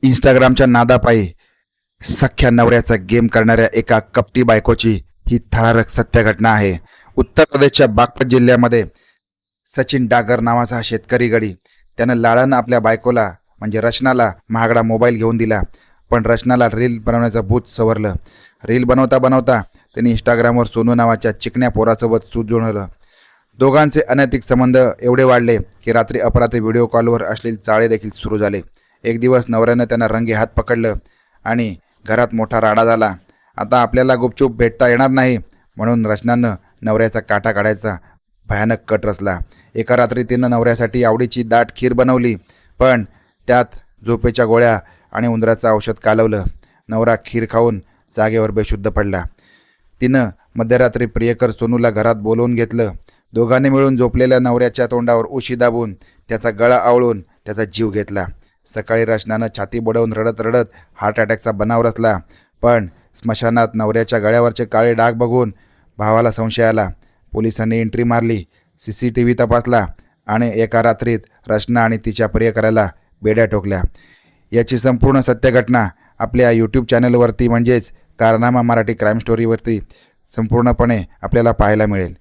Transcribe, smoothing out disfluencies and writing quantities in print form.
इंस्टाग्रामच्या नादापायी सख्या नवऱ्याचा गेम करणाऱ्या एका कपटी बायकोची ही थरारक सत्य घटना आहे. उत्तर प्रदेशच्या बागपत जिल्ह्यामध्ये सचिन डागर नावाचा हा शेतकरी गडी, त्यानं लाडानं आपल्या बायकोला म्हणजे रचनाला महागडा मोबाईल घेऊन दिला. पण रचनाला रील बनवण्याचं भूत सवरलं. रील बनवता बनवता त्यांनी इंस्टाग्रामवर सोनू नावाच्या चिकण्या पोरासोबत सूत जुळवलं. दोघांचे अनैतिक संबंध एवढे वाढले की रात्री अपरात्री व्हिडिओ कॉलवर अश्लील चाळे देखील सुरू झाले. एक दिवस नवऱ्यानं त्यांना रंगे हात पकडलं आणि घरात मोठा राडा झाला. आता आपल्याला गुपचूप भेटता येणार नाही म्हणून रचनानं नवऱ्याचा काटा काढायचा भयानक कट रचला. एका रात्री तिनं नवऱ्यासाठी आवडीची दाट खीर बनवली, पण त्यात झोपेच्या गोळ्या आणि उंदराचं औषध कालवलं. नवरा खीर खाऊन जागेवर बेशुद्ध पडला. तिनं मध्यरात्री प्रियकर सोनूला घरात बोलवून घेतलं. दोघांनी मिळून झोपलेल्या नवऱ्याच्या तोंडावर उशी दाबून त्याचा गळा आवळून त्याचा जीव घेतला. सकाळी रचनानं छाती बुडवून रडत रडत हार्ट अटॅकचा बनाव रचला. पण स्मशानात नवऱ्याच्या गळ्यावरचे काळे डाग बघून भावाला संशय आला. पोलिसांनी एंट्री मारली, CCTV तपासला आणि एका रात्रीत रचना आणि तिच्या प्रियकराला बेड्या ठोकल्या. याची संपूर्ण सत्य घटना आपल्या यूट्यूब चॅनलवरती म्हणजेच कारनामा मराठी क्राईम स्टोरीवरती संपूर्णपणे आपल्याला पाहायला मिळेल.